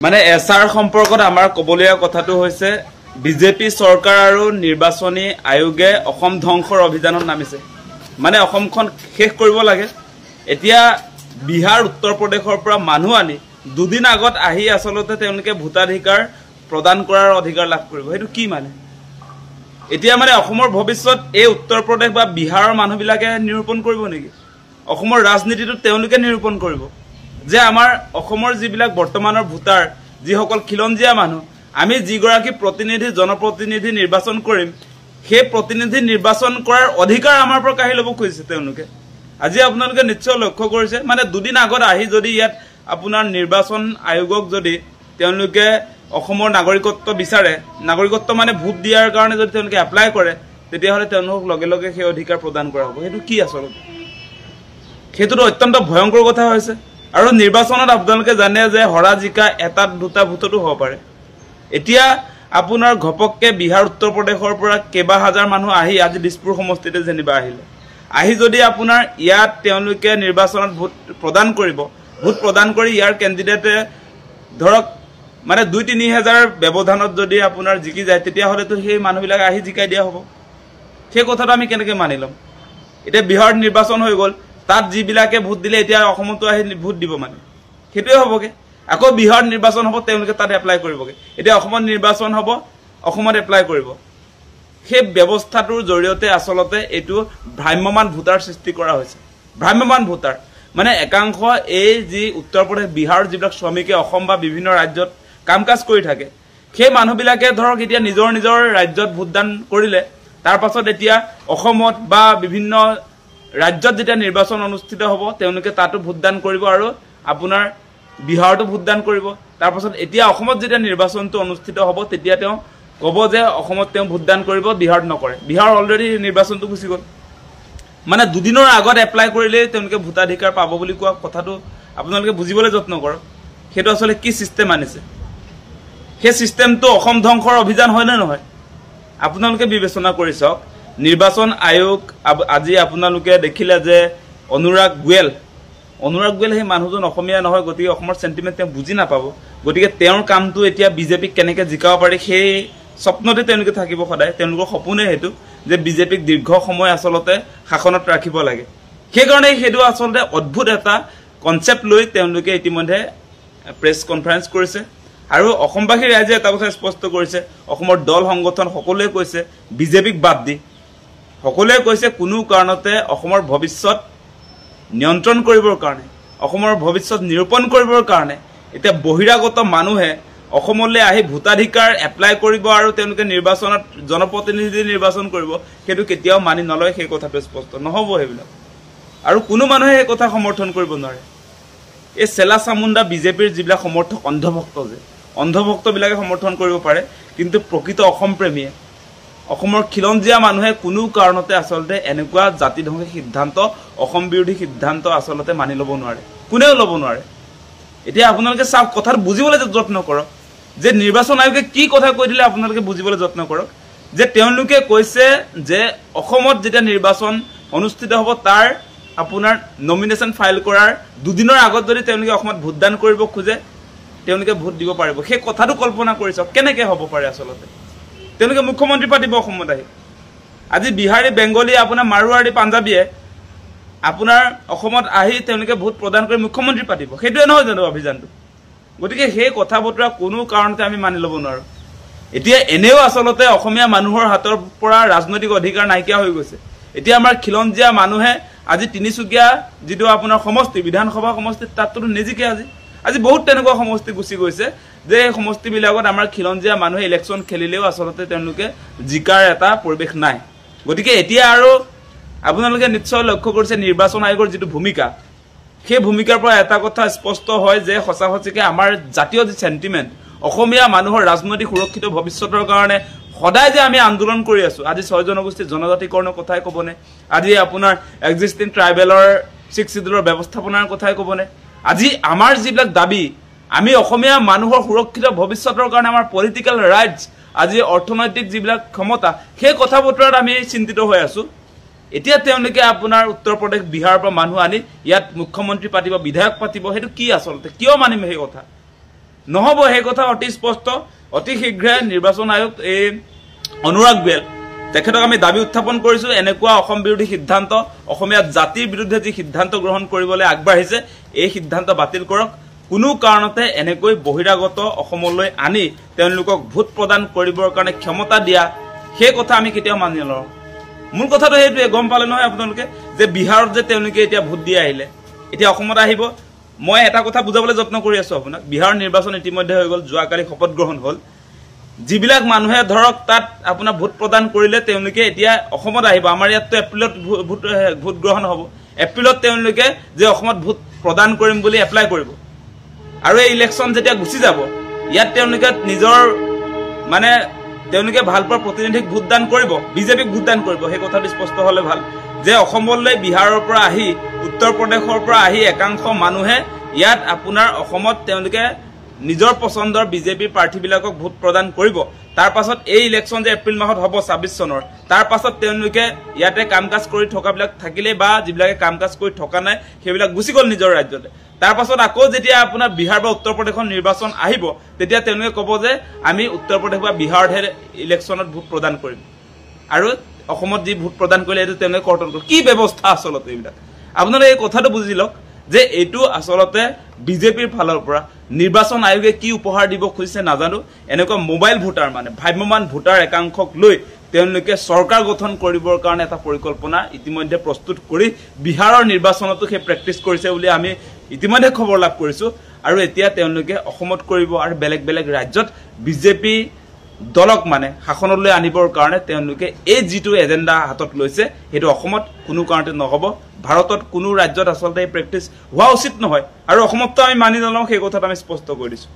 মানে এছাৰ সম্পৰ্কত আমাৰ কবলীয়া কথাটো হৈছে বিজেপি চৰকাৰ আৰু নিৰ্বাচনী আয়োগে অসম ধ্বংসৰ অভিযানত নামিছে। মানে অসমখন শেষ কৰিব লাগে। এতিয়া বিহাৰ উত্তৰ প্ৰদেশৰ পৰা মানুহ আনি দুদিন আগত আহি আসলতে তেওঁলোকে ভোটাধিকাৰ প্ৰদান কৰাৰ অধিকাৰ লাভ কৰিব। সেইটো কি মানে? এতিয়া মানে অসমৰ ভৱিষ্যত এই উত্তৰ প্ৰদেশ বা বিহাৰৰ মানুহবিলাকে নিৰূপণ কৰিব নেকি? অসমৰ ৰাজনীতিটো তেওঁলোকে নিৰূপণ কৰিব যে আমাৰ অসমৰ যিবিলাক বৰ্তমানৰ ভোটাৰ যিসকল খিলঞ্জীয়া মানুহ আমি যিগৰাকী প্ৰতিনিধি জনপ্ৰতিনিধি নিৰ্বাচন কৰিম সেই প্ৰতিনিধি নিৰ্বাচন কৰাৰ অধিকাৰ আমাৰ পৰা কাঢ়ি ল'ব খুজিছে তেওঁলোকে। আজি আপোনালোকে নিশ্চয় লক্ষ্য কৰিছে মানে দুদিন আগত আহি যদি ইয়াত আপোনাৰ নিৰ্বাচন আয়োগক যদি তেওঁলোকে অসমৰ নাগৰিকত্ব বিচাৰে, নাগৰিকত্ব মানে ভোট দিয়াৰ কাৰণে যদি তেওঁলোকে এপ্লাই কৰে তেতিয়াহ'লে তেওঁলোকক লগে লগে সেই অধিকাৰ প্ৰদান কৰা হ'ব। সেইটো কি আচলতে? সেইটোতো অত্যন্ত ভয়ংকৰ কথা হৈছে। আৰু নিৰ্বাচনত আপোনালোকে জানে যে হৰা জিকা এটা দুটা ভোটতো হ'ব পাৰে। এতিয়া আপোনাৰ ঘপককে বিহাৰ উত্তৰ প্ৰদেশৰ পৰা কেইবা হাজাৰ মানুহ আহি আজি দিছপুৰ সমষ্টিতে যেনিবা আহিলে আহি যদি আপোনাৰ ইয়াত তেওঁলোকে নিৰ্বাচনত ভোট প্ৰদান কৰিব, ভোট প্ৰদান কৰি ইয়াৰ কেণ্ডিডেটে ধৰক মানে ২-৩ হাজাৰ ব্যৱধানত যদি আপোনাৰ জিকি যায় তেতিয়াহ'লেতো সেই মানুহবিলাক আহি জিকাই দিয়া হ'ব। সেই কথাটো আমি কেনেকৈ মানি ল'ম? এতিয়া বিহাৰত নিৰ্বাচন হৈ গ'ল, তাত যিবিলাকে ভোট দিলে এতিয়া অসমতো আহি ভোট দিব মানে সেইটোৱে হ'বগে। আকৌ বিহাৰত নিৰ্বাচন হ'ব, তেওঁলোকে তাত এপ্লাই কৰিবগে। এতিয়া অসমত নিৰ্বাচন হ'ব, অসমত এপ্লাই কৰিব। সেই ব্যৱস্থাটোৰ জৰিয়তে আচলতে এইটো ভ্ৰাম্যমান ভোটাৰ সৃষ্টি কৰা হৈছে। ভ্ৰাম্যমান ভোটাৰ মানে একাংশ এই যি উত্তৰ প্ৰদেশ বিহাৰৰ যিবিলাক শ্ৰমিকে অসম বা বিভিন্ন ৰাজ্যত কাম কাজ কৰি থাকে সেই মানুহবিলাকে ধৰক এতিয়া নিজৰ নিজৰ ৰাজ্যত ভোটদান কৰিলে, তাৰ পাছত এতিয়া অসমত বা বিভিন্ন ৰাজ্যত যেতিয়া নিৰ্বাচন অনুষ্ঠিত হ'ব তেওঁলোকে তাতো ভোটদান কৰিব আৰু আপোনাৰ বিহাৰতো ভোটদান কৰিব। তাৰ পাছত এতিয়া অসমত যেতিয়া নিৰ্বাচনটো অনুষ্ঠিত হ'ব তেতিয়া তেওঁ ক'ব যে অসমত তেওঁ ভোটদান কৰিব, বিহাৰত নকৰে। বিহাৰ অলৰেডি নিৰ্বাচনটো গুচি গ'ল। মানে দুদিনৰ আগত এপ্লাই কৰিলেই তেওঁলোকে ভোটাধিকাৰ পাব বুলি কোৱা কথাটো আপোনালোকে বুজিবলৈ যত্ন কৰক। সেইটো আচলতে কি ছিষ্টেম আনিছে? সেই ছিষ্টেমটো অসম ধ্বংসৰ অভিযান হয় নে নহয়? আপোনালোকে বিবেচনা কৰি চাওক। নিৰ্বাচন আয়োগ আজি আপোনালোকে দেখিলে যে অনুৰাগ গোৱেল সেই মানুহজন অসমীয়া নহয়, গতিকে অসমৰ চেণ্টিমেণ্ট তেওঁ বুজি নাপাব। গতিকে তেওঁৰ কামটো এতিয়া বিজেপিক কেনেকৈ জিকাব পাৰি সেই স্বপ্নতে তেওঁলোকে থাকিব সদায়। তেওঁলোকৰ সপোনে সেইটো যে বিজেপিক দীৰ্ঘ সময় আচলতে শাসনত ৰাখিব লাগে। সেইকাৰণে সেইটো আচলতে অদ্ভুত এটা কনচেপ্ট লৈ তেওঁলোকে ইতিমধ্যে প্ৰেছ কনফাৰেঞ্চ কৰিছে আৰু অসমবাসী ৰাইজে এটা কথা স্পষ্ট কৰিছে। অসমৰ দল সংগঠন সকলোৱে কৈছে বিজেপিক বাদ দি সকলোৱে কৈছে কোনো কাৰণতে অসমৰ ভৱিষ্যত নিয়ন্ত্ৰণ কৰিবৰ কাৰণে, অসমৰ ভৱিষ্যত নিৰূপণ কৰিবৰ কাৰণে এতিয়া বহিৰাগত মানুহে অসমলৈ আহি ভোটাধিকাৰ এপ্লাই কৰিব আৰু তেওঁলোকে নিৰ্বাচনত জনপ্ৰতিনিধি নিৰ্বাচন কৰিব, সেইটো কেতিয়াও মানি নলয়। সেই কথাটো স্পষ্ট নহ'ব সেইবিলাক। আৰু কোনো মানুহে সেই কথা সমৰ্থন কৰিব নোৱাৰে। এই চেলা চামুণ্ডা বিজেপিৰ যিবিলাক সমৰ্থক অন্ধভক্তবিলাকে সমৰ্থন কৰিব পাৰে, কিন্তু প্ৰকৃত অসম প্ৰেমীয়ে অসমৰ খিলঞ্জীয়া মানুহে কোনো কাৰণতে আচলতে এনেকুৱা জাতিধ্বংসী সিদ্ধান্ত, অসম বিৰোধী সিদ্ধান্ত আচলতে মানি ল'ব নোৱাৰে, কোনেও ল'ব নোৱাৰে। এতিয়া আপোনালোকে চাওক, কথাটো বুজিবলৈ যত্ন কৰক যে নিৰ্বাচন আয়োগে কি কথা কৈ দিলে আপোনালোকে বুজিবলৈ যত্ন কৰক। যে তেওঁলোকে কৈছে যে অসমত যেতিয়া নিৰ্বাচন অনুষ্ঠিত হ'ব তাৰ আপোনাৰ নমিনেশ্যন ফাইল কৰাৰ দুদিনৰ আগত যদি তেওঁলোকে অসমত ভোটদান কৰিব খোজে তেওঁলোকে ভোট দিব পাৰিব। সেই কথাটো কল্পনা কৰি চাওক কেনেকৈ হ'ব পাৰে আচলতে। তেওঁলোকে মুখ্যমন্ত্ৰী পাতিব অসমত আহি। আজি বিহাৰী, বেংগলী, আপোনাৰ মাৰোৱাৰী, পাঞ্জাবীয়ে আপোনাৰ অসমত আহি তেওঁলোকে ভোট প্ৰদান কৰি মুখ্যমন্ত্ৰী পাতিব। সেইটোৱে নহয় জানো অভিযানটো? গতিকে সেই কথা বতৰা কোনো কাৰণতে আমি মানি ল'ব নোৱাৰোঁ। এতিয়া এনেও আচলতে অসমীয়া মানুহৰ হাতৰ পৰা ৰাজনৈতিক অধিকাৰ নাইকিয়া হৈ গৈছে। এতিয়া আমাৰ খিলঞ্জীয়া মানুহে আজি তিনিচুকীয়া যিটো আপোনাৰ সমষ্টি, বিধানসভা সমষ্টি, তাততো নিজিকে। আজি বহুত তেনেকুৱা সমষ্টি গুচি গৈছে যে এই সমষ্টিবিলাকত আমাৰ খিলঞ্জীয়া মানুহে ইলেকশ্যন খেলিলেও আচলতে তেওঁলোকে জিকাৰ এটা পৰিৱেশ নাই। গতিকে এতিয়া আৰু আপোনালোকে নিশ্চয় লক্ষ্য কৰিছে নিৰ্বাচন আয়োগৰ যিটো ভূমিকা, সেই ভূমিকাৰ পৰা এটা কথা স্পষ্ট হয় যে সঁচা সঁচিকে আমাৰ জাতীয় যি চেণ্টিমেণ্ট, অসমীয়া মানুহৰ ৰাজনৈতিক সুৰক্ষিত ভৱিষ্যতৰ কাৰণে সদায় যে আমি আন্দোলন কৰি আছোঁ। আজি 6 জনগোষ্ঠীৰ জনজাতিকৰণৰ কথাই ক'বনে? আজি আপোনাৰ এক্সিষ্টিং ট্ৰাইবেলৰ 6 শিডিউলৰ ব্যৱস্থাপনাৰ কথাই ক'বনে? আজি আমাৰ যিবিলাক দাবী, আমি অসমীয়া মানুহৰ সুৰক্ষিত ভৱিষ্যতৰ কাৰণে আমাৰ পলিটিকেল ৰাইটছ, আজি অৰ্থনৈতিক যিবিলাক ক্ষমতা, সেই কথা বতৰাত আমি চিন্তিত হৈ আছোঁ। এতিয়া তেওঁলোকে আপোনাৰ উত্তৰ প্ৰদেশ, বিহাৰৰ পৰা মানুহ আনি ইয়াত মুখ্যমন্ত্ৰী পাতিব, বিধায়ক পাতিব। সেইটো কি আচলতে? কিয় মানিম সেই কথা? নহ'ব সেই কথা অতি স্পষ্ট অতি শীঘ্ৰে নিৰ্বাচন আয়োগ এই অনুৰাগ বেল তেখেতক আমি দাবী উত্থাপন কৰিছো এনেকুৱা অসম বিৰোধী সিদ্ধান্ত অসমীয়া জাতিৰ বিৰুদ্ধে যি সিদ্ধান্ত গ্ৰহণ কৰিবলৈ আগবাঢ়িছে এই সিদ্ধান্ত বাতিল কৰক কোনো কাৰণতে এনেকৈ বহিৰাগত অসমলৈ আনি তেওঁলোকক ভোট প্ৰদান কৰিবৰ কাৰণে ক্ষমতা দিয়া সেই কথা আমি কেতিয়াও মানি নলওঁ মূল কথাটো সেইটোৱে গম পালে নহয় আপোনালোকে যে বিহাৰত যে তেওঁলোকে এতিয়া ভোট দি আহিলে এতিয়া অসমত আহিব মই এটা কথা বুজাবলৈ যত্ন কৰি আছো আপোনাক বিহাৰৰ নিৰ্বাচন ইতিমধ্যে হৈ গ'ল যোৱাকালি শপত গ্ৰহণ হ'ল যিবিলাক মানুহে ধৰক তাত আপোনাৰ ভোট প্ৰদান কৰিলে তেওঁলোকে এতিয়া অসমত আহিব আমাৰ ইয়াততো এপ্ৰিলত ভোট গ্ৰহণ হ'ব এপ্ৰিলত তেওঁলোকে যে অসমত ভোট প্ৰদান কৰিম বুলি এপ্লাই কৰিব আৰু এই ইলেকশ্যন যেতিয়া গুচি যাব ইয়াত তেওঁলোকে নিজৰ মানে তেওঁলোকে ভালপোৱা প্ৰতিনিধিক ভোটদান কৰিব বিজেপিক ভোটদান কৰিব সেই কথাটো স্পষ্ট হ'লে ভাল যে অসমলৈ বিহাৰৰ পৰা আহি উত্তৰ প্ৰদেশৰ পৰা আহি একাংশ মানুহে ইয়াত আপোনাৰ অসমত তেওঁলোকে নিজৰ পছন্দৰ বিজেপি প্ৰাৰ্থীবিলাকক ভোট প্ৰদান কৰিব তাৰ পাছত এই ইলেকশ্যন যে এপ্ৰিল মাহত হ'ব 26 চনৰ তাৰ পাছত তেওঁলোকে ইয়াতে কামকাজ কৰি থকাবিলাক থাকিলে বা যিবিলাকে কামকাজ কৰি থকা নাই সেইবিলাক গুচি গ'ল নিজৰ ৰাজ্যতে তাৰ পাছত আকৌ যেতিয়া আপোনাৰ বিহাৰ বা উত্তৰ প্ৰদেশৰ নিৰ্বাচন আহিব তেতিয়া তেওঁলোকে ক'ব যে আমি উত্তৰ প্ৰদেশ বা বিহাৰতহে ইলেকশ্যনত ভোট প্ৰদান কৰিম আৰু অসমত যি ভোট প্ৰদান কৰিলে এইটো তেওঁলোকে কৰ্তন কৰিব কি ব্যৱস্থা আচলতে এইবিলাক আপোনালোকে এই কথাটো বুজি লওক যে এইটো আচলতে বিজেপিৰ ফালৰ পৰা নিৰ্বাচন আয়োগে কি উপহাৰ দিব খুজিছে নাজানো এনেকুৱা মোবাইল ভোটাৰ মানে ভাগ্যৱান ভোটাৰ একাংশক লৈ তেওঁলোকে চৰকাৰ গঠন কৰিবৰ কাৰণে এটা পৰিকল্পনা ইতিমধ্যে প্ৰস্তুত কৰি বিহাৰৰ নিৰ্বাচনতো সেই প্ৰেক্টিছ কৰিছে বুলি আমি ইতিমধ্যে খবৰ লাভ কৰিছো আৰু এতিয়া তেওঁলোকে অসমত কৰিব আৰু বেলেগ বেলেগ ৰাজ্যত বিজেপি দলক মানে শাসনলৈ আনিবৰ কাৰণে তেওঁলোকে এই যিটো এজেন্ডা হাতত লৈছে সেইটো অসমত কোনো কাৰণতে নহব ভাৰতত কোনো ৰাজ্যত আচলতে এই প্ৰেক্টিছ হোৱা উচিত নহয় আৰু অসমততো আমি মানি নলওঁ সেই কথাটো আমি স্পষ্ট কৰি দিছো